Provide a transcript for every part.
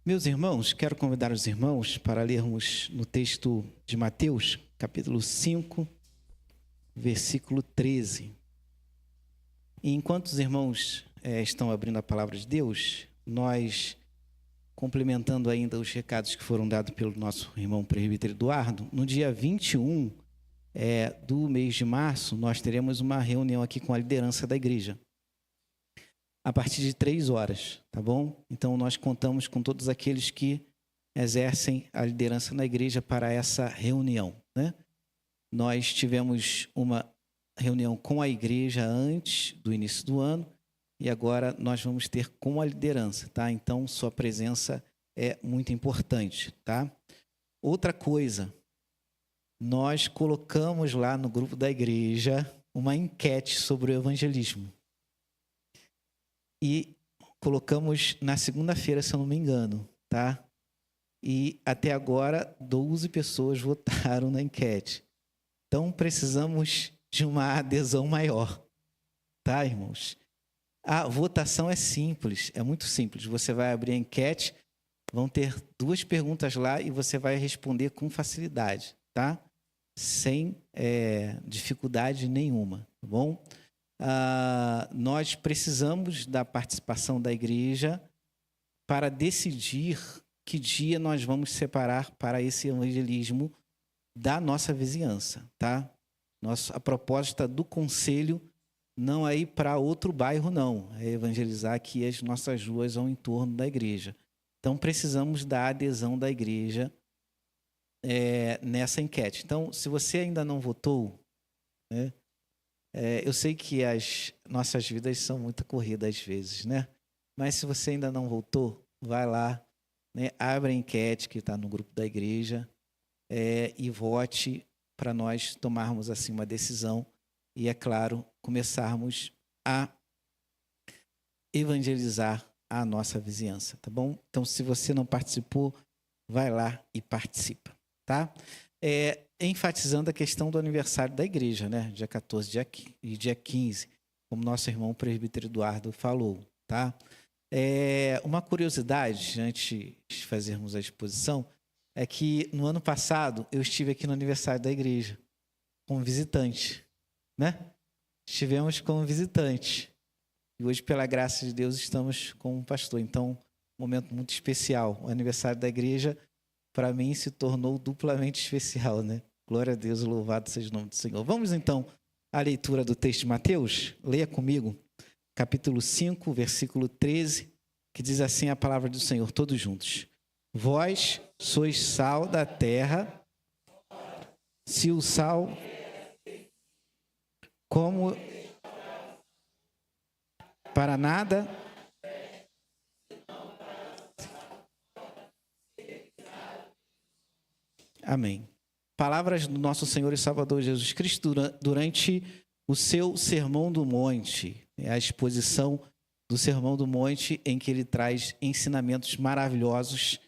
Meus irmãos, quero convidar os irmãos para lermos no texto de Mateus, capítulo 5, versículo 13. E enquanto os irmãos estão abrindo a palavra de Deus, nós, complementando ainda os recados que foram dados pelo nosso irmão presbítero Eduardo, no dia 21 do mês de março, nós teremos uma reunião aqui com a liderança da igreja, a partir de 3 horas, tá bom? Então, nós contamos com todos aqueles que exercem a liderança na igreja para essa reunião, né? Nós tivemos uma reunião com a igreja antes do início do ano e agora nós vamos ter com a liderança, tá? Então, sua presença é muito importante, tá? Outra coisa, nós colocamos lá no grupo da igreja uma enquete sobre o evangelismo. E colocamos na segunda-feira, se eu não me engano, tá? E até agora 12 pessoas votaram na enquete. Então precisamos de uma adesão maior, tá, irmãos? A votação é simples, é muito simples. Você vai abrir a enquete, vão ter 2 perguntas lá e você vai responder com facilidade, tá? Sem dificuldade nenhuma, tá bom? Nós precisamos da participação da igreja para decidir que dia nós vamos separar para esse evangelismo da nossa vizinhança, tá? A proposta do conselho não é ir para outro bairro, não. É evangelizar aqui as nossas ruas ao entorno da igreja. Então, precisamos da adesão da igreja nessa enquete. Então, se você ainda não votou, né? Eu sei que as nossas vidas são muito corridas às vezes, né? Mas se você ainda não voltou, vai lá, né? Abre a enquete que está no grupo da igreja e vote para nós tomarmos assim uma decisão e, é claro, começarmos a evangelizar a nossa vizinhança, tá bom? Então, se você não participou, vai lá e participa, tá? Enfatizando a questão do aniversário da igreja, né? Dia 14 e dia 15, como nosso irmão presbítero Eduardo falou, tá? Uma curiosidade, antes de fazermos a exposição, é que no ano passado eu estive aqui no aniversário da igreja, como visitante, né? Estivemos como visitante. E hoje, pela graça de Deus, estamos como pastor. Então, um momento muito especial. O aniversário da igreja, para mim, se tornou duplamente especial, né? Glória a Deus, louvado seja o nome do Senhor. Vamos, então, à leitura do texto de Mateus. Leia comigo, capítulo 5, versículo 13, que diz assim a palavra do Senhor, todos juntos. Vós sois sal da terra, se o sal, como para nada... Amém. Palavras do nosso Senhor e Salvador Jesus Cristo durante o seu Sermão do Monte, a exposição do Sermão do Monte, em que ele traz ensinamentos maravilhosos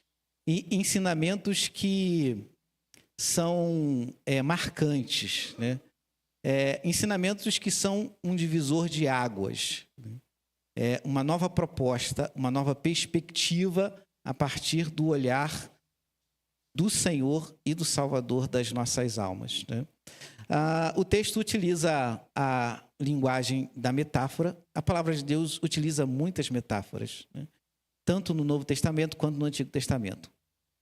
e ensinamentos que são marcantes, né? Ensinamentos que são um divisor de águas, uma nova proposta, uma nova perspectiva a partir do olhar do Senhor e do Salvador das nossas almas, né? O texto utiliza a linguagem da metáfora. A palavra de Deus utiliza muitas metáforas, né? Tanto no Novo Testamento quanto no Antigo Testamento.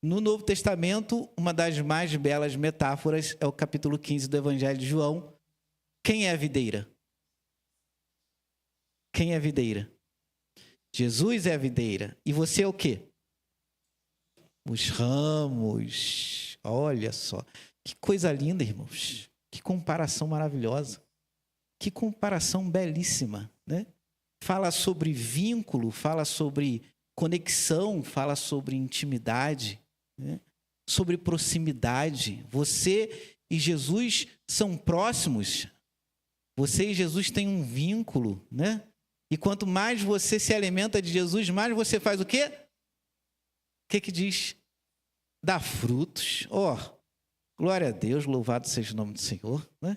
No Novo Testamento, uma das mais belas metáforas é o capítulo 15 do Evangelho de João. Quem é a videira? Quem é a videira? Jesus é a videira. E você é o quê? Os ramos. Olha só. Que coisa linda, irmãos. Que comparação maravilhosa. Que comparação belíssima, né? Fala sobre vínculo, fala sobre conexão, fala sobre intimidade, né? Sobre proximidade. Você e Jesus são próximos. Você e Jesus têm um vínculo, né? E quanto mais você se alimenta de Jesus, mais você faz o quê? O que diz? Dá frutos. Glória a Deus, louvado seja o nome do Senhor, né?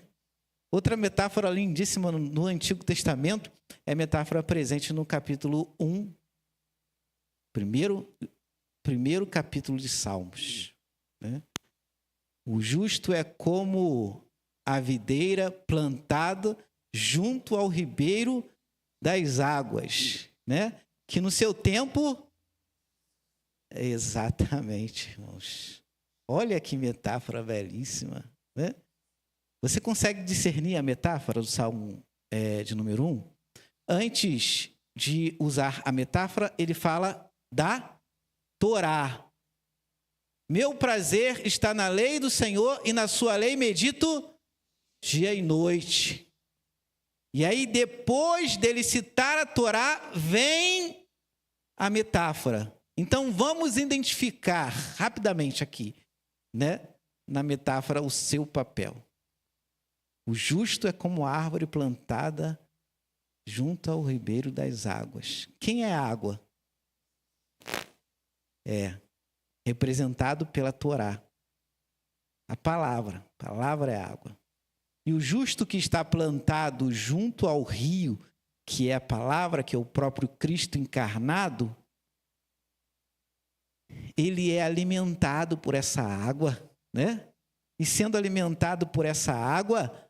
Outra metáfora lindíssima no Antigo Testamento é a metáfora presente no capítulo 1, primeiro capítulo de Salmos, né? O justo é como a videira plantada junto ao ribeiro das águas, né? Que no seu tempo... Exatamente, irmãos. Olha que metáfora belíssima, né? Você consegue discernir a metáfora do Salmo de número 1? Antes de usar a metáfora, ele fala da Torá. Meu prazer está na lei do Senhor e na sua lei medito dia e noite. E aí, depois dele citar a Torá, vem a metáfora. Então, vamos identificar rapidamente aqui, né, na metáfora, o seu papel. O justo é como árvore plantada junto ao ribeiro das águas. Quem é a água? É representado pela Torá. A palavra é água. E o justo que está plantado junto ao rio, que é a palavra, que é o próprio Cristo encarnado, ele é alimentado por essa água, né? E sendo alimentado por essa água,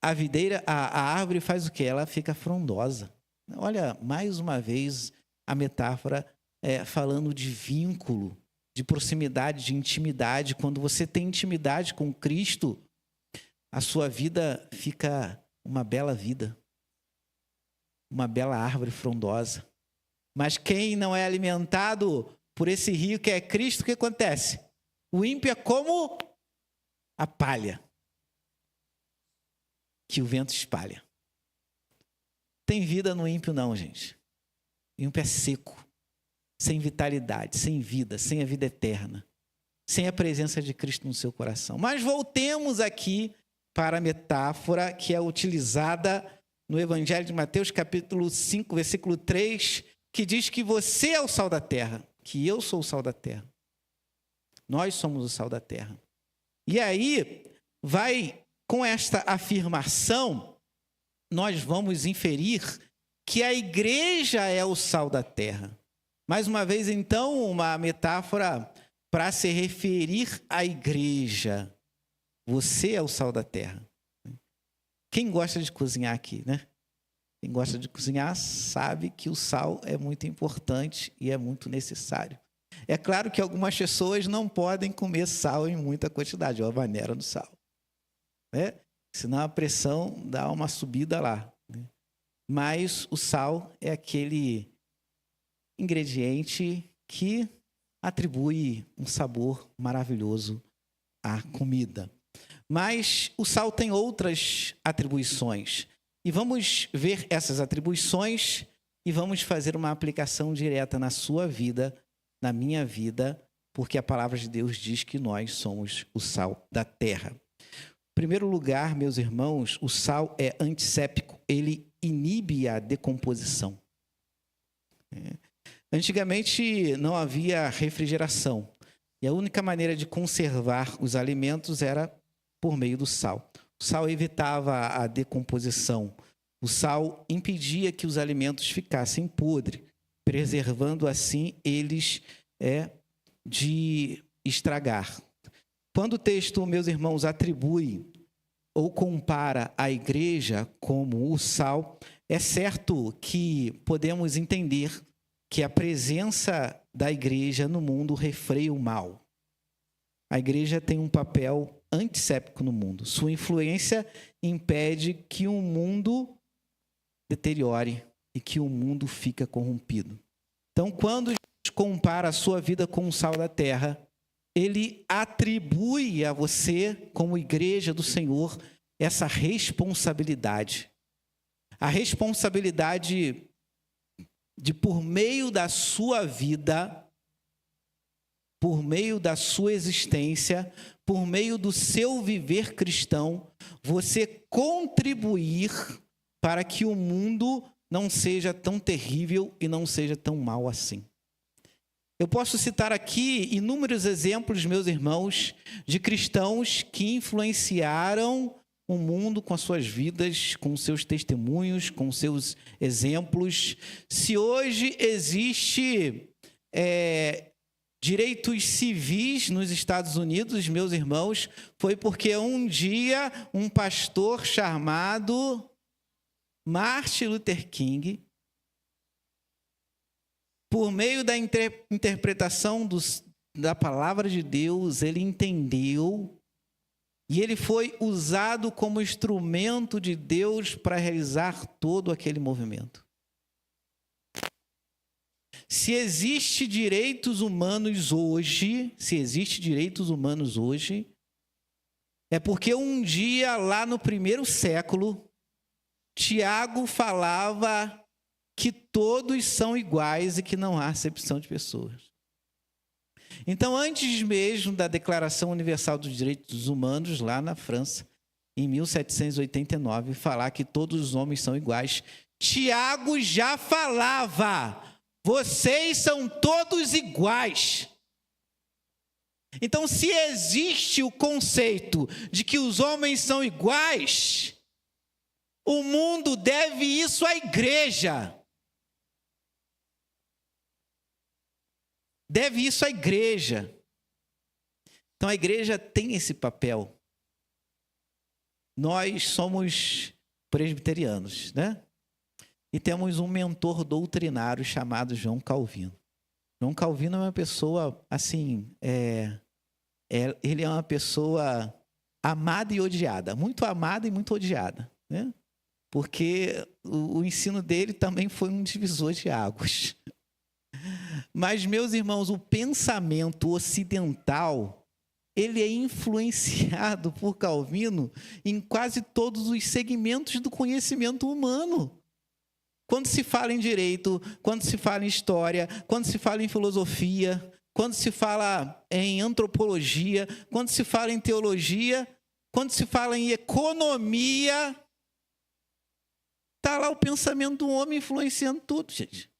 a videira, a árvore faz o quê? Ela fica frondosa. Olha, mais uma vez, a metáfora falando de vínculo, de proximidade, de intimidade. Quando você tem intimidade com Cristo, a sua vida fica uma bela vida, uma bela árvore frondosa. Mas quem não é alimentado por esse rio que é Cristo, o que acontece? O ímpio é como a palha que o vento espalha. Tem vida no ímpio não, gente. O ímpio é seco, sem vitalidade, sem vida, sem a vida eterna, sem a presença de Cristo no seu coração. Mas voltemos aqui para a metáfora que é utilizada no Evangelho de Mateus, capítulo 5, versículo 3, que diz que você é o sal da terra, que eu sou o sal da terra. Nós somos o sal da terra. E aí, com esta afirmação, nós vamos inferir que a igreja é o sal da terra. Mais uma vez, então, uma metáfora para se referir à igreja. Você é o sal da terra. Quem gosta de cozinhar aqui, né? Quem gosta de cozinhar sabe que o sal é muito importante e é muito necessário. É claro que algumas pessoas não podem comer sal em muita quantidade, ou a maneira do sal, né? Senão a pressão dá uma subida lá, né? Mas o sal é aquele ingrediente que atribui um sabor maravilhoso à comida. Mas o sal tem outras atribuições. E vamos ver essas atribuições e vamos fazer uma aplicação direta na sua vida, na minha vida, porque a palavra de Deus diz que nós somos o sal da terra. Em primeiro lugar, meus irmãos, o sal é antisséptico, ele inibe a decomposição. Antigamente não havia refrigeração e a única maneira de conservar os alimentos era por meio do sal. O sal evitava a decomposição. O sal impedia que os alimentos ficassem podres, preservando assim eles de estragar. Quando o texto, meus irmãos, atribui ou compara a igreja como o sal, é certo que podemos entender que a presença da igreja no mundo refreia o mal. A igreja tem um papel antisséptico no mundo. Sua influência impede que o mundo deteriore e que o mundo fique corrompido. Então, quando Jesus compara a sua vida com o sal da terra, ele atribui a você, como igreja do Senhor, essa responsabilidade. A responsabilidade de, por meio da sua vida, por meio da sua existência, por meio do seu viver cristão, você contribuir para que o mundo não seja tão terrível e não seja tão mal assim. Eu posso citar aqui inúmeros exemplos, meus irmãos, de cristãos que influenciaram o mundo com as suas vidas, com seus testemunhos, com seus exemplos. Se hoje existe direitos civis nos Estados Unidos, meus irmãos, foi porque um dia um pastor chamado Martin Luther King, por meio da interpretação da palavra de Deus, ele entendeu e ele foi usado como instrumento de Deus para realizar todo aquele movimento. Se existe direitos humanos hoje, é porque um dia, lá no primeiro século, Tiago falava que todos são iguais e que não há acepção de pessoas. Então, antes mesmo da Declaração Universal dos Direitos Humanos, lá na França, em 1789, falar que todos os homens são iguais, Tiago já falava: vocês são todos iguais. Então, se existe o conceito de que os homens são iguais, o mundo deve isso à igreja. Deve isso à igreja. Então, a igreja tem esse papel. Nós somos presbiterianos, né? E temos um mentor doutrinário chamado João Calvino. João Calvino é uma pessoa, assim, ele é uma pessoa amada e odiada. Muito amada e muito odiada, né? Porque o ensino dele também foi um divisor de águas. Mas, meus irmãos, o pensamento ocidental, ele é influenciado por Calvino em quase todos os segmentos do conhecimento humano. Quando se fala em direito, quando se fala em história, quando se fala em filosofia, quando se fala em antropologia, quando se fala em teologia, quando se fala em economia, está lá o pensamento do homem influenciando tudo, gente.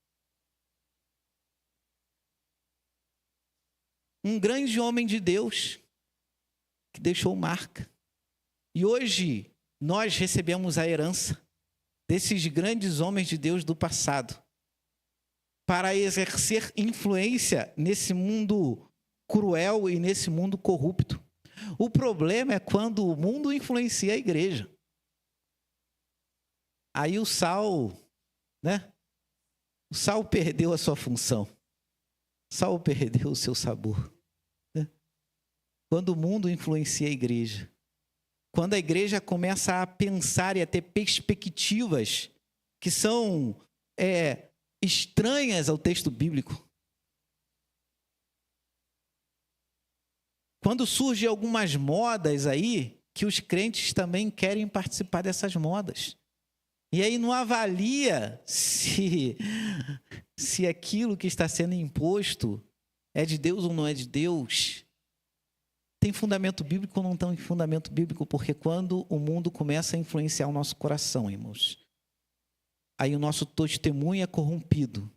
Um grande homem de Deus que deixou marca. E hoje nós recebemos a herança desses grandes homens de Deus do passado para exercer influência nesse mundo cruel e nesse mundo corrupto. O problema é quando o mundo influencia a igreja. Aí o sal, né? O sal perdeu a sua função. O sal perdeu o seu sabor. Né? Quando o mundo influencia a igreja. Quando a igreja começa a pensar e a ter perspectivas que são estranhas ao texto bíblico. Quando surgem algumas modas aí, que os crentes também querem participar dessas modas. E aí não avalia se aquilo que está sendo imposto é de Deus ou não é de Deus. Tem fundamento bíblico ou não tem fundamento bíblico? Porque quando o mundo começa a influenciar o nosso coração, irmãos, aí o nosso testemunho é corrompido.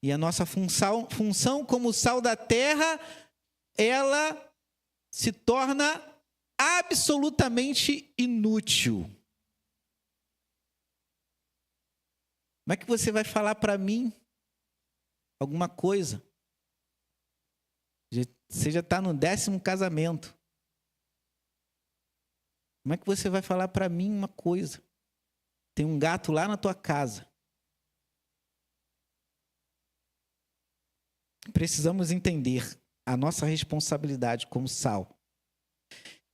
E a nossa função como sal da terra, ela se torna absolutamente inútil. Como é que você vai falar para mim alguma coisa? Você já está no 10º casamento. Como é que você vai falar para mim uma coisa? Tem um gato lá na tua casa. Precisamos entender a nossa responsabilidade como sal,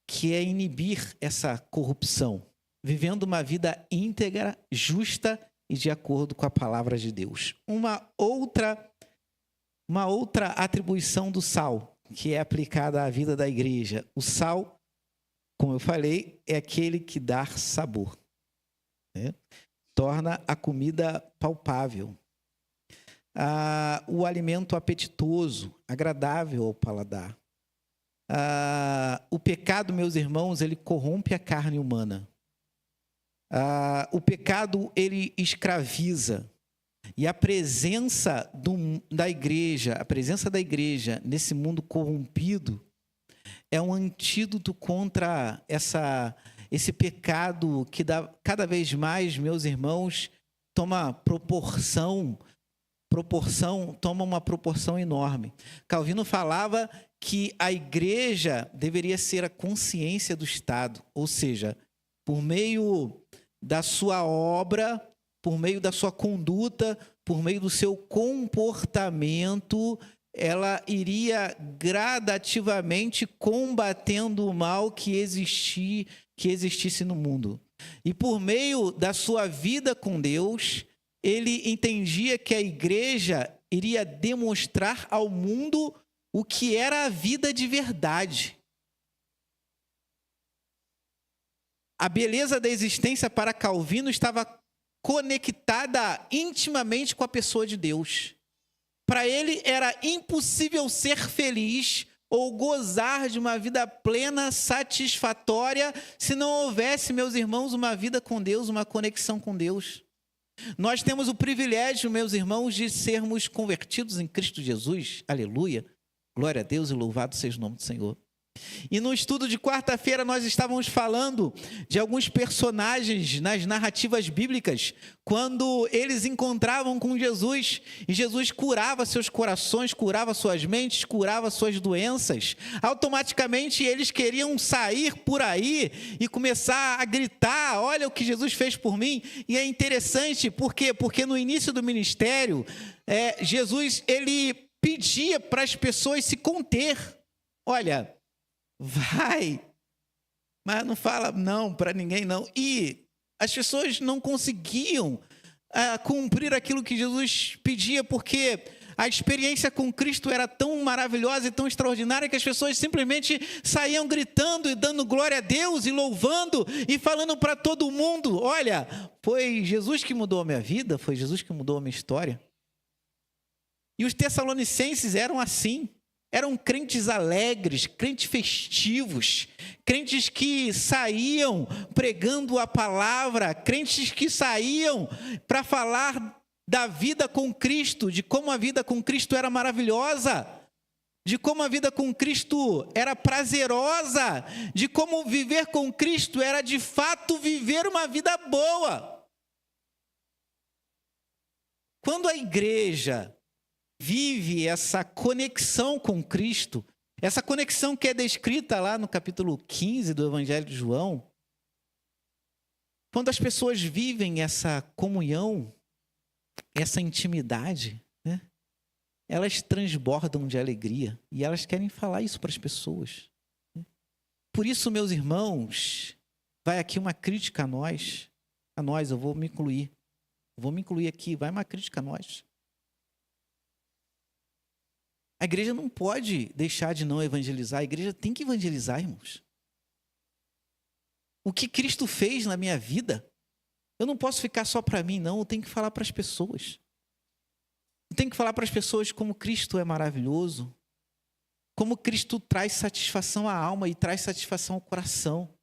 que é inibir essa corrupção, vivendo uma vida íntegra, justa e de acordo com a palavra de Deus. Uma outra atribuição do sal, que é aplicada à vida da igreja. O sal, como eu falei, é aquele que dá sabor, né? Torna a comida palpável. O alimento apetitoso, agradável ao paladar. O pecado, meus irmãos, ele corrompe a carne humana. O pecado, ele escraviza. E a presença da igreja nesse mundo corrompido é um antídoto contra esse pecado que cada vez mais, meus irmãos, toma proporção toma uma proporção enorme. Calvino falava que a igreja deveria ser a consciência do Estado, ou seja, por meio da sua obra, por meio da sua conduta, por meio do seu comportamento, ela iria gradativamente combatendo o mal que existisse no mundo. E por meio da sua vida com Deus, ele entendia que a igreja iria demonstrar ao mundo o que era a vida de verdade. A beleza da existência para Calvino estava conectada intimamente com a pessoa de Deus. Para ele era impossível ser feliz ou gozar de uma vida plena, satisfatória, se não houvesse, meus irmãos, uma vida com Deus, uma conexão com Deus. Nós temos o privilégio, meus irmãos, de sermos convertidos em Cristo Jesus. Aleluia. Glória a Deus e louvado seja o nome do Senhor. E no estudo de quarta-feira nós estávamos falando de alguns personagens nas narrativas bíblicas, quando eles encontravam com Jesus, e Jesus curava seus corações, curava suas mentes, curava suas doenças. Automaticamente eles queriam sair por aí e começar a gritar: olha o que Jesus fez por mim. E é interessante, por quê? Porque no início do ministério, Jesus ele pedia para as pessoas se conter. Olha, vai, mas não fala não para ninguém não. E as pessoas não conseguiam cumprir aquilo que Jesus pedia, porque a experiência com Cristo era tão maravilhosa e tão extraordinária que as pessoas simplesmente saíam gritando e dando glória a Deus e louvando e falando para todo mundo: olha, foi Jesus que mudou a minha vida, foi Jesus que mudou a minha história. E os tessalonicenses eram assim. Eram crentes alegres, crentes festivos, crentes que saíam pregando a palavra, crentes que saíam para falar da vida com Cristo, de como a vida com Cristo era maravilhosa, de como a vida com Cristo era prazerosa, de como viver com Cristo era de fato viver uma vida boa. Quando a igreja vive essa conexão com Cristo, essa conexão que é descrita lá no capítulo 15 do Evangelho de João, quando as pessoas vivem essa comunhão, essa intimidade, né, elas transbordam de alegria e elas querem falar isso para as pessoas. Por isso, meus irmãos, vai aqui uma crítica a nós, eu vou me incluir aqui, vai uma crítica a nós. A igreja não pode deixar de não evangelizar. A igreja tem que evangelizar, irmãos. O que Cristo fez na minha vida, eu não posso ficar só para mim, não. Eu tenho que falar para as pessoas. Eu tenho que falar para as pessoas como Cristo é maravilhoso, como Cristo traz satisfação à alma e traz satisfação ao coração.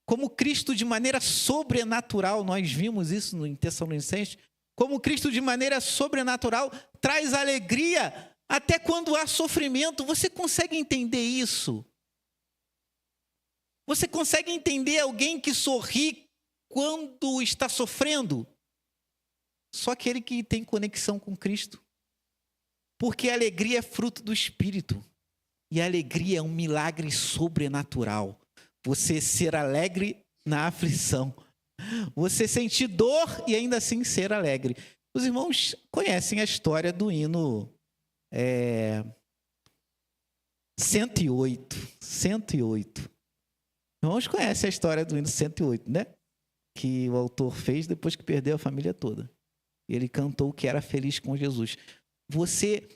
Como Cristo, de maneira sobrenatural, nós vimos isso em Tessalonicenses, como Cristo, de maneira sobrenatural, traz alegria até quando há sofrimento. Você consegue entender isso? Você consegue entender alguém que sorri quando está sofrendo? Só aquele que tem conexão com Cristo. Porque a alegria é fruto do Espírito. E a alegria é um milagre sobrenatural. Você ser alegre na aflição. Você sentir dor e ainda assim ser alegre. Os irmãos conhecem a história do hino 108. Irmãos conhecem a história do hino 108, né? Que o autor fez depois que perdeu a família toda. Ele cantou que era feliz com Jesus. Você,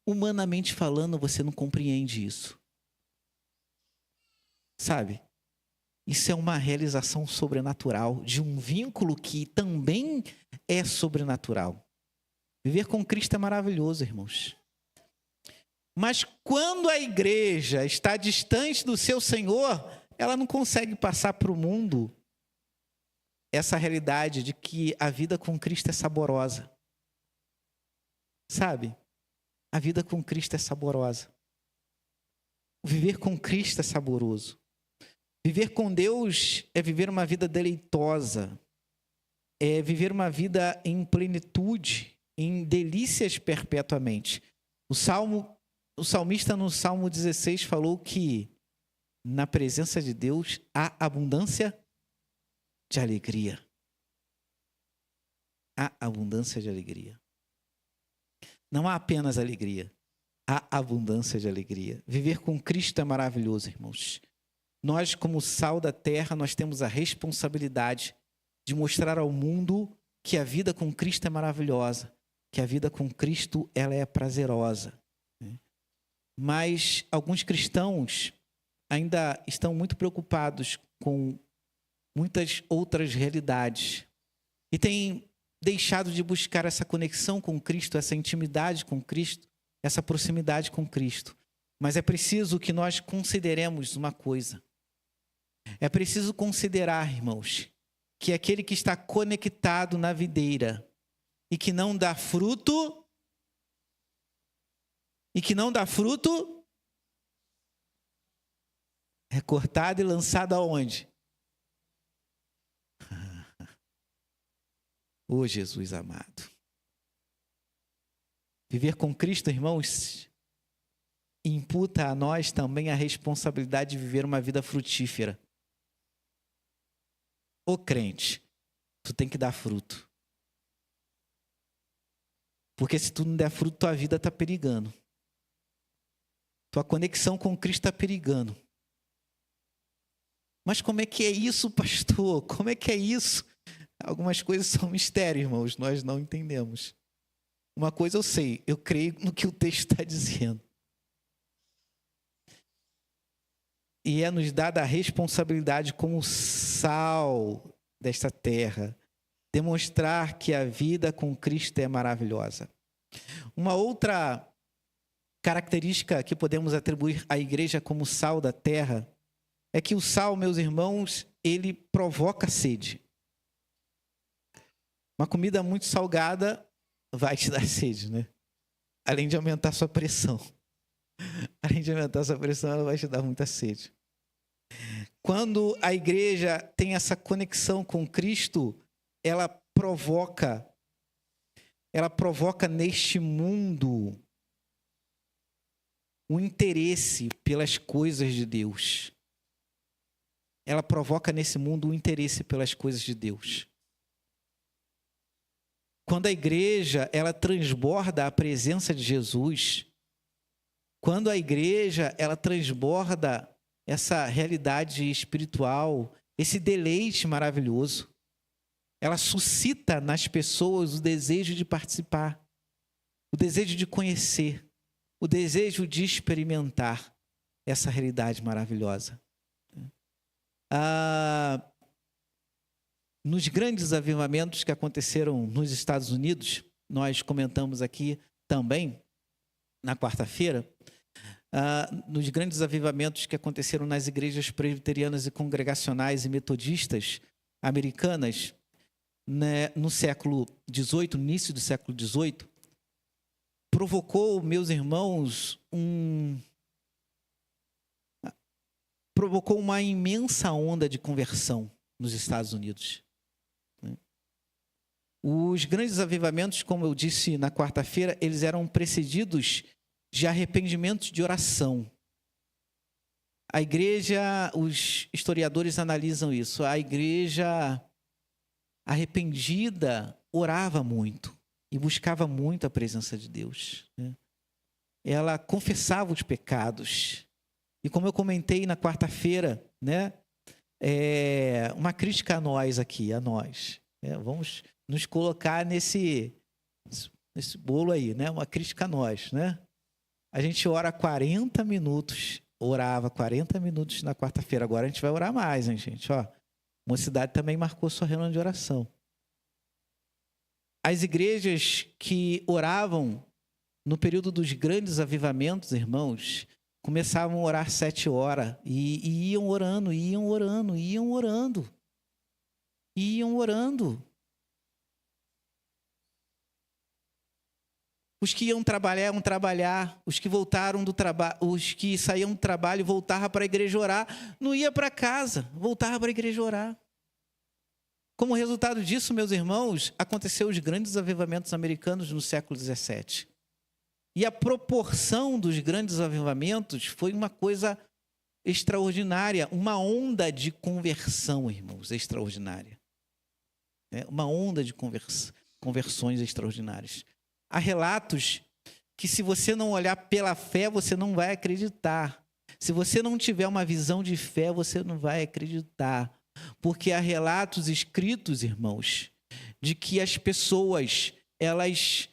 humanamente falando, você não compreende isso. Sabe? Isso é uma realização sobrenatural de um vínculo que também é sobrenatural. Viver com Cristo é maravilhoso, irmãos. Mas quando a igreja está distante do seu Senhor, ela não consegue passar para o mundo essa realidade de que a vida com Cristo é saborosa. Sabe? A vida com Cristo é saborosa. Viver com Cristo é saboroso. Viver com Deus é viver uma vida deleitosa. É viver uma vida em plenitude. em delícias perpetuamente. O salmista no Salmo 16 falou que na presença de Deus há abundância de alegria. Há abundância de alegria. Não há apenas alegria, há abundância de alegria. Viver com Cristo é maravilhoso, irmãos. Nós, como sal da terra, nós temos a responsabilidade de mostrar ao mundo que a vida com Cristo é maravilhosa, que a vida com Cristo ela é prazerosa. Mas alguns cristãos ainda estão muito preocupados com muitas outras realidades e têm deixado de buscar essa conexão com Cristo, essa intimidade com Cristo, essa proximidade com Cristo. Mas é preciso que nós consideremos uma coisa. É preciso considerar, irmãos, que aquele que está conectado na videira e que não dá fruto, é cortado e lançado aonde? Ô Jesus amado. Viver com Cristo, irmãos, imputa a nós também a responsabilidade de viver uma vida frutífera. Ô crente, tu tem que dar fruto. Porque se tu não der fruto, tua vida está perigando. Tua conexão com Cristo está perigando. Mas como é que é isso, pastor? Como é que é isso? Algumas coisas são mistério, irmãos, nós não entendemos. Uma coisa eu sei, eu creio no que o texto está dizendo. E é nos dada a responsabilidade como sal desta terra, demonstrar que a vida com Cristo é maravilhosa. Uma outra característica que podemos atribuir à igreja como sal da terra é que o sal, meus irmãos, ele provoca sede. Uma comida muito salgada vai te dar sede, né? Além de aumentar sua pressão. Além de aumentar sua pressão, ela vai te dar muita sede. Quando a igreja tem essa conexão com Cristo, ela provoca neste mundo o interesse pelas coisas de Deus. Ela provoca nesse mundo o interesse pelas coisas de Deus. Quando a igreja, ela transborda a presença de Jesus, quando a igreja, ela transborda essa realidade espiritual, esse deleite maravilhoso, ela suscita nas pessoas o desejo de participar, o desejo de conhecer, o desejo de experimentar essa realidade maravilhosa. Nos grandes avivamentos que aconteceram nos Estados Unidos, nós comentamos aqui também, na quarta-feira, nos grandes avivamentos que aconteceram nas igrejas presbiterianas e congregacionais e metodistas americanas, né, no século XVIII, no início do século XVIII, provocou, meus irmãos, provocou uma imensa onda de conversão nos Estados Unidos. Os grandes avivamentos, como eu disse na quarta-feira, eles eram precedidos de arrependimento de oração. A igreja, os historiadores analisam isso, a igreja arrependida orava muito e buscava muito a presença de Deus, né? Ela confessava os pecados. E como eu comentei na quarta-feira, né, uma crítica a nós aqui, a nós. Vamos nos colocar nesse bolo aí, né? Uma crítica a nós, né? A gente ora 40 minutos, orava 40 minutos na quarta-feira. Agora a gente vai orar mais, hein, gente? Ó, Mocidade também marcou sua reunião de oração. As igrejas que oravam no período dos grandes avivamentos, irmãos, começavam a orar 7 horas e iam orando. Os que iam trabalhar, os que voltaram do trabalho, os que saíam do trabalho, voltavam para a igreja orar, não ia para casa, voltava para a igreja orar. Como resultado disso, meus irmãos, aconteceu os grandes avivamentos americanos no século XVII. E a proporção dos grandes avivamentos foi uma coisa extraordinária, uma onda de conversão, irmãos, extraordinária. Uma onda de conversões extraordinárias. Há relatos que, se você não olhar pela fé, você não vai acreditar. Se você não tiver uma visão de fé, você não vai acreditar. Porque há relatos escritos, irmãos, de que as pessoas, elas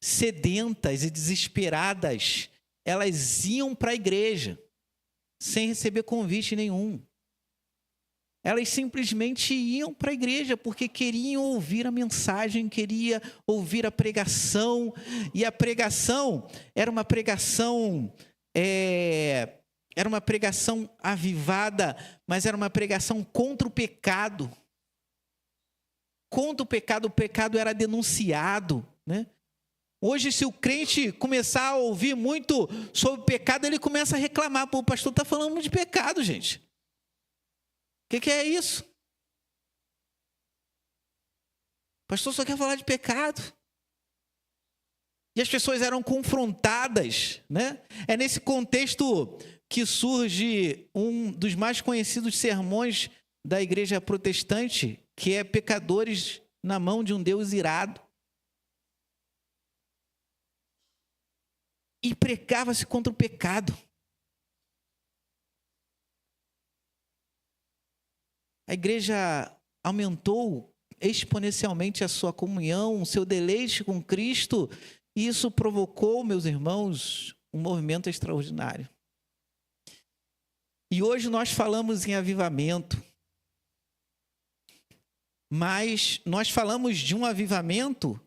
sedentas e desesperadas, elas iam para a igreja sem receber convite nenhum. Elas simplesmente iam para a igreja porque queriam ouvir a mensagem, queriam ouvir a pregação. E a pregação era uma pregação avivada, mas era uma pregação contra o pecado. Contra o pecado era denunciado, né? Hoje, se o crente começar a ouvir muito sobre pecado, ele começa a reclamar. Pô, o pastor está falando muito de pecado, gente. O que é isso? O pastor só quer falar de pecado. E as pessoas eram confrontadas, né? É nesse contexto que surge um dos mais conhecidos sermões da igreja protestante, que é pecadores na mão de um Deus irado. E pregava-se contra o pecado. A igreja aumentou exponencialmente a sua comunhão, o seu deleite com Cristo, e isso provocou, meus irmãos, um movimento extraordinário. E hoje nós falamos em avivamento, mas nós falamos de um avivamento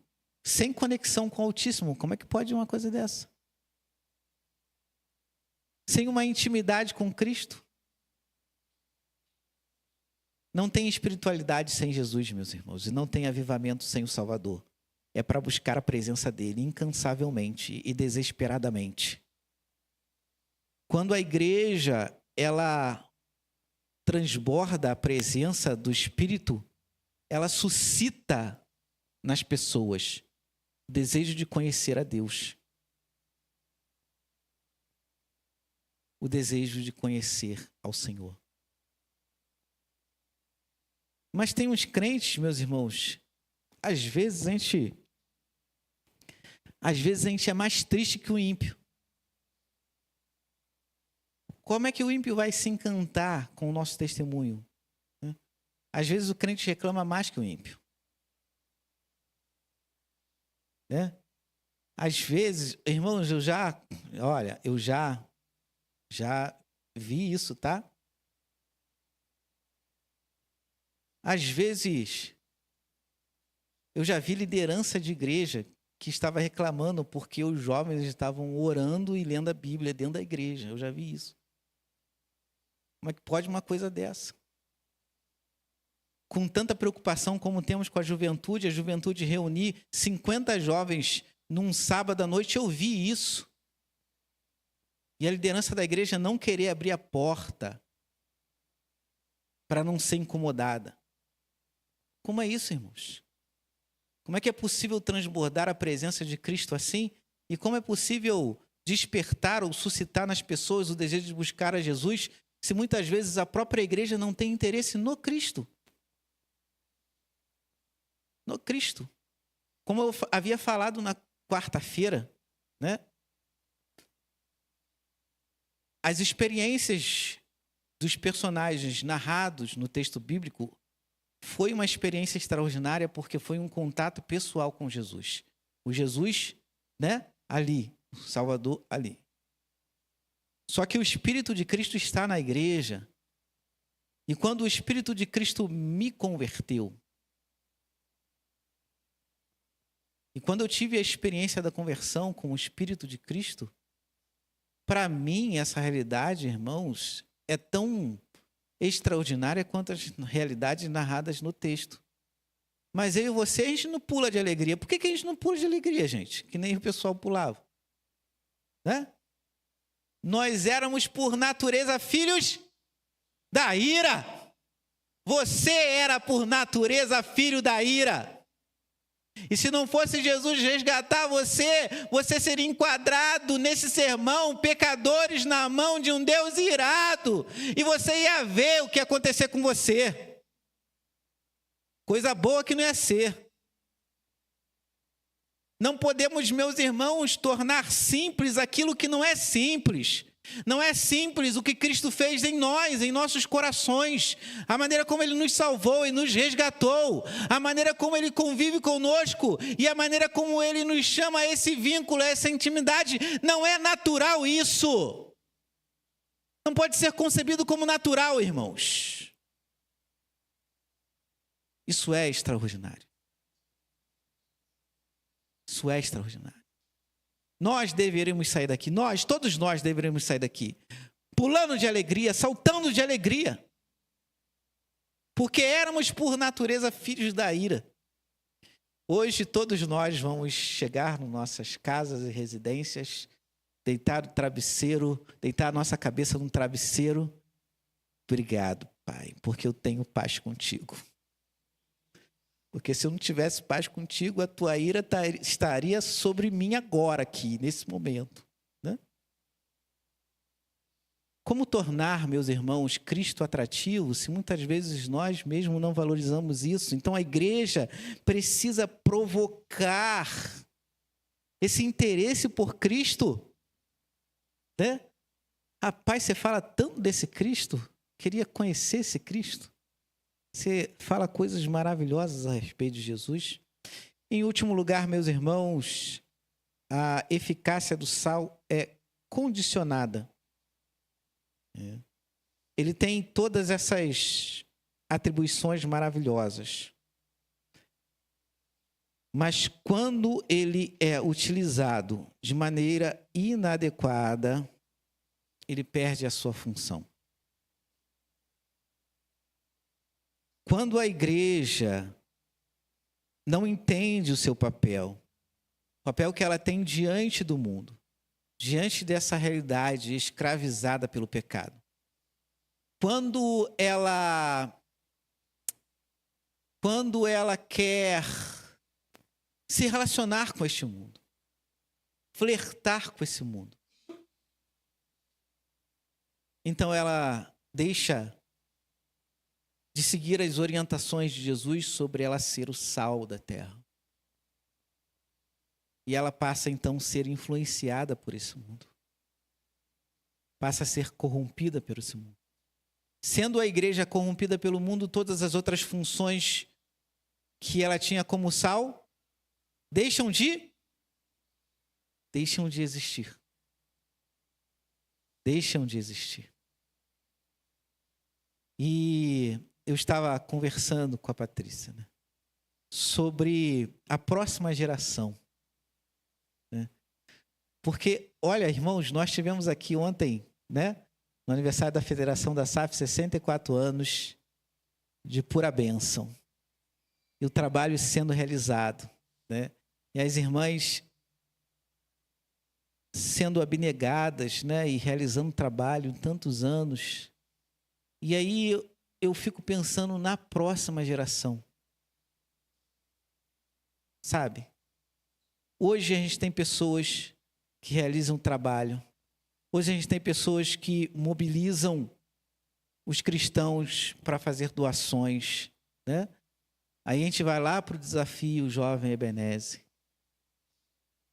sem conexão com o Altíssimo. Como é que pode uma coisa dessa? Sem uma intimidade com Cristo. Não tem espiritualidade sem Jesus, meus irmãos, e não tem avivamento sem o Salvador. É para buscar a presença dele incansavelmente e desesperadamente. Quando a igreja, ela transborda a presença do Espírito, ela suscita nas pessoas o desejo de conhecer a Deus. O desejo de conhecer ao Senhor. Mas tem uns crentes, meus irmãos, às vezes a gente é mais triste que o ímpio. Como é que o ímpio vai se encantar com o nosso testemunho? Às vezes o crente reclama mais que o ímpio. Às vezes, irmãos, eu já vi isso, tá? Às vezes, eu já vi liderança de igreja que estava reclamando porque os jovens estavam orando e lendo a Bíblia dentro da igreja. Eu já vi isso. Como é que pode uma coisa dessa? Com tanta preocupação como temos com a juventude reunir 50 jovens num sábado à noite, eu vi isso. E a liderança da igreja não querer abrir a porta para não ser incomodada. Como é isso, irmãos? Como é que é possível transbordar a presença de Cristo assim? E como é possível despertar ou suscitar nas pessoas o desejo de buscar a Jesus, se muitas vezes a própria igreja não tem interesse no Cristo? No Cristo. Como eu havia falado na quarta-feira, né? As experiências dos personagens narrados no texto bíblico foi uma experiência extraordinária porque foi um contato pessoal com Jesus. O Jesus, né, ali, o Salvador ali. Só que o Espírito de Cristo está na igreja. E quando o Espírito de Cristo me converteu, e quando eu tive a experiência da conversão com o Espírito de Cristo, para mim, essa realidade, irmãos, é tão extraordinária quanto as realidades narradas no texto. Mas eu e você, a gente não pula de alegria. Por que a gente não pula de alegria, gente? Que nem o pessoal pulava. Né? Nós éramos, por natureza, filhos da ira. Você era por natureza filho da ira. E se não fosse Jesus resgatar você, você seria enquadrado nesse sermão, pecadores na mão de um Deus irado. E você ia ver o que ia acontecer com você. Coisa boa que não ia ser. Não podemos, meus irmãos, tornar simples aquilo que não é simples. Não é simples o que Cristo fez em nós, em nossos corações, a maneira como Ele nos salvou e nos resgatou, a maneira como Ele convive conosco e a maneira como Ele nos chama a esse vínculo, a essa intimidade. Não é natural isso. Não pode ser concebido como natural, irmãos. Isso é extraordinário. Isso é extraordinário. Nós deveríamos sair daqui, todos nós deveríamos sair daqui, pulando de alegria, saltando de alegria, porque éramos por natureza filhos da ira. Hoje todos nós vamos chegar nas nossas casas e residências, deitar a nossa cabeça num travesseiro. Obrigado, Pai, porque eu tenho paz contigo. Porque se eu não tivesse paz contigo, a tua ira estaria sobre mim agora, aqui, nesse momento. Né? Como tornar, meus irmãos, Cristo atrativo, se muitas vezes nós mesmos não valorizamos isso? Então a igreja precisa provocar esse interesse por Cristo. Né? Rapaz, você fala tanto desse Cristo, queria conhecer esse Cristo. Você fala coisas maravilhosas a respeito de Jesus. Em último lugar, meus irmãos, a eficácia do sal é condicionada. Ele tem todas essas atribuições maravilhosas. Mas quando ele é utilizado de maneira inadequada, ele perde a sua função. Quando a igreja não entende o seu papel, o papel que ela tem diante do mundo, diante dessa realidade escravizada pelo pecado, quando ela quer se relacionar com este mundo, flertar com esse mundo, então ela deixa de seguir as orientações de Jesus sobre ela ser o sal da terra. E ela passa então a ser influenciada por esse mundo. Passa a ser corrompida por esse mundo. Sendo a igreja corrompida pelo mundo, todas as outras funções que ela tinha como sal deixam de existir. Deixam de existir. E eu estava conversando com a Patrícia, né, sobre a próxima geração. Né? Porque, olha, irmãos, nós tivemos aqui ontem, né, no aniversário da Federação da SAF, 64 anos de pura bênção. E o trabalho sendo realizado. Né? E as irmãs sendo abnegadas, né, e realizando trabalho tantos anos. E aí eu fico pensando na próxima geração. Sabe? Hoje a gente tem pessoas que realizam trabalho. Hoje a gente tem pessoas que mobilizam os cristãos para fazer doações. Né? Aí a gente vai lá para o desafio Jovem Ebenezer.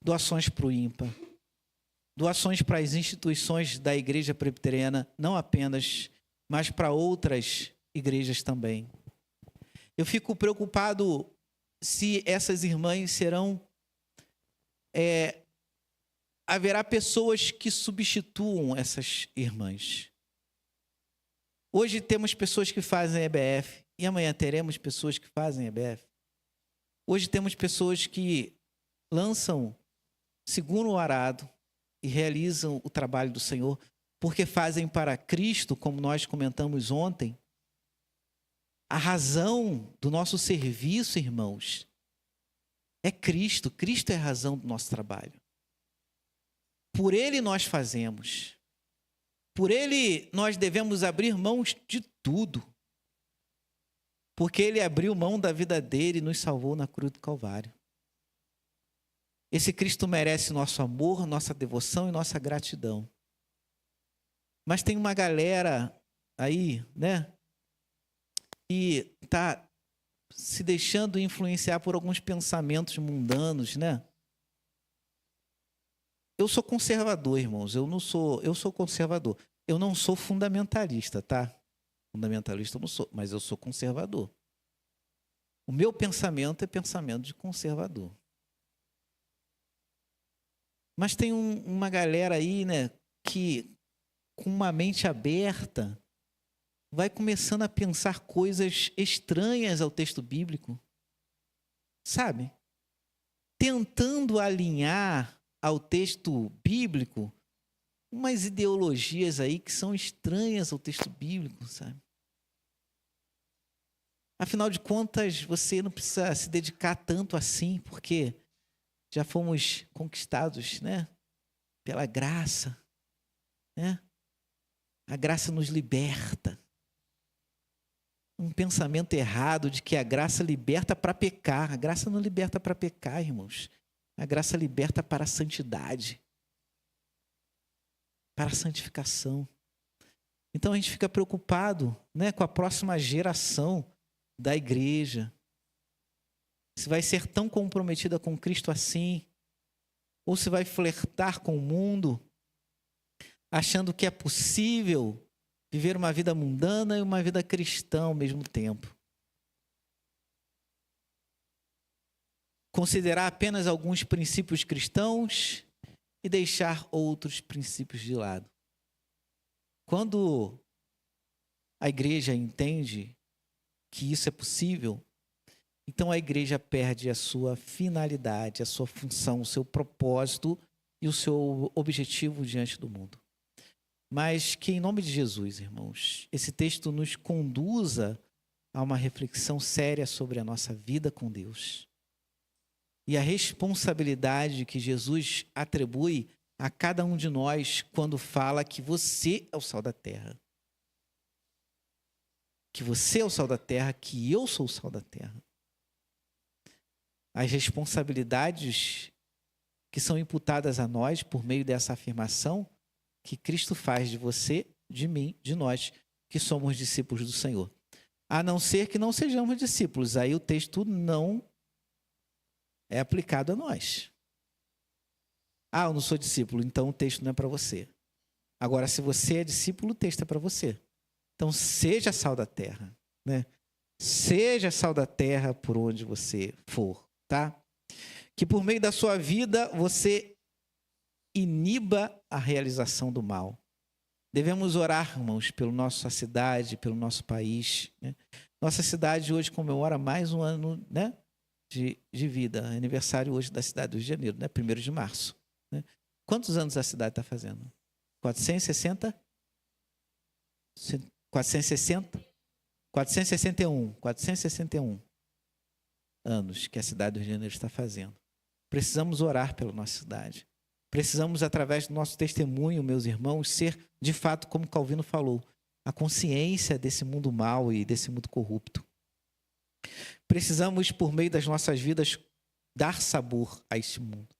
Doações para o IMPA. Doações para as instituições da Igreja Presbiteriana, não apenas, mas para outras igrejas também. Eu fico preocupado se essas irmãs serão... haverá pessoas que substituam essas irmãs. Hoje temos pessoas que fazem EBF e amanhã teremos pessoas que fazem EBF. Hoje temos pessoas que lançam segundo o arado e realizam o trabalho do Senhor porque fazem para Cristo, como nós comentamos ontem. A razão do nosso serviço, irmãos, é Cristo. Cristo é a razão do nosso trabalho. Por Ele nós fazemos. Por Ele nós devemos abrir mãos de tudo. porque ele abriu mão da vida dele e nos salvou na cruz do Calvário. Esse Cristo merece nosso amor, nossa devoção e nossa gratidão. Mas tem uma galera aí, né, que está se deixando influenciar por alguns pensamentos mundanos, né? Eu sou conservador, irmãos. Eu sou conservador. Eu não sou fundamentalista, tá? Fundamentalista eu não sou, mas eu sou conservador. O meu pensamento é pensamento de conservador. Mas tem uma galera aí, né, que com uma mente aberta vai começando a pensar coisas estranhas ao texto bíblico, sabe? Tentando alinhar ao texto bíblico umas ideologias aí que são estranhas ao texto bíblico, sabe? Afinal de contas, você não precisa se dedicar tanto assim, porque já fomos conquistados, né, pela graça, né? A graça nos liberta. Um pensamento errado de que a graça liberta para pecar. A graça não liberta para pecar, irmãos. A graça liberta para a santidade, para a santificação. Então a gente fica preocupado, né, com a próxima geração da igreja. Se vai ser tão comprometida com Cristo assim, ou se vai flertar com o mundo, achando que é possível viver uma vida mundana e uma vida cristã ao mesmo tempo. Considerar apenas alguns princípios cristãos e deixar outros princípios de lado. Quando a igreja entende que isso é possível, então a igreja perde a sua finalidade, a sua função, o seu propósito e o seu objetivo diante do mundo. Mas que, em nome de Jesus, irmãos, esse texto nos conduza a uma reflexão séria sobre a nossa vida com Deus. E a responsabilidade que Jesus atribui a cada um de nós quando fala que você é o sal da terra. Que você é o sal da terra, que eu sou o sal da terra. As responsabilidades que são imputadas a nós por meio dessa afirmação que Cristo faz de você, de mim, de nós, que somos discípulos do Senhor. A não ser que não sejamos discípulos. Aí o texto não é aplicado a nós. Ah, eu não sou discípulo, então o texto não é para você. Agora, se você é discípulo, o texto é para você. Então, seja sal da terra, né? Seja sal da terra por onde você for, tá? Que por meio da sua vida, você iniba a realização do mal. Devemos orar, irmãos, pela nossa cidade, pelo nosso país, né? Nossa cidade hoje comemora mais um ano, né, de vida. Aniversário hoje da cidade do Rio de Janeiro, né? 1º de março. Né? Quantos anos a cidade está fazendo? 460? 460? 461 anos que a cidade do Rio de Janeiro está fazendo. Precisamos orar pela nossa cidade. Precisamos, através do nosso testemunho, meus irmãos, ser, de fato, como Calvino falou, a consciência desse mundo mau e desse mundo corrupto. Precisamos, por meio das nossas vidas, dar sabor a este mundo.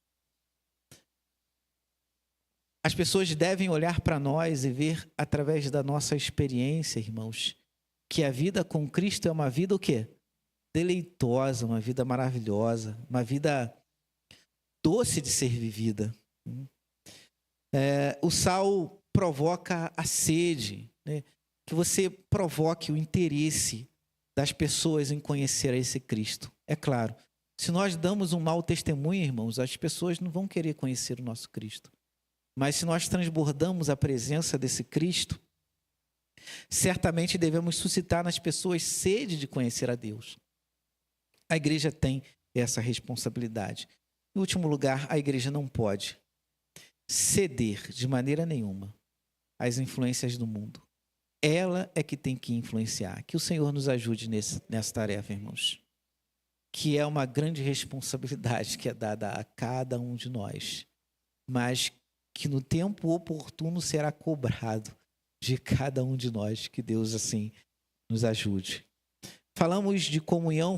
As pessoas devem olhar para nós e ver, através da nossa experiência, irmãos, que a vida com Cristo é uma vida o quê? Deleitosa, uma vida maravilhosa, uma vida doce de ser vivida. O sal provoca a sede, né? Que você provoque o interesse das pessoas em conhecer esse Cristo. É claro, se nós damos um mau testemunho, irmãos, as pessoas não vão querer conhecer o nosso Cristo. Mas se nós transbordamos a presença desse Cristo, certamente devemos suscitar nas pessoas sede de conhecer a Deus. A igreja tem essa responsabilidade. Em último lugar, a igreja não pode ceder de maneira nenhuma às influências do mundo. Ela é que tem que influenciar. Que o Senhor nos ajude nessa tarefa, irmãos. Que é uma grande responsabilidade que é dada a cada um de nós. Mas que no tempo oportuno será cobrado de cada um de nós. Que Deus assim nos ajude. falamos de comunhão,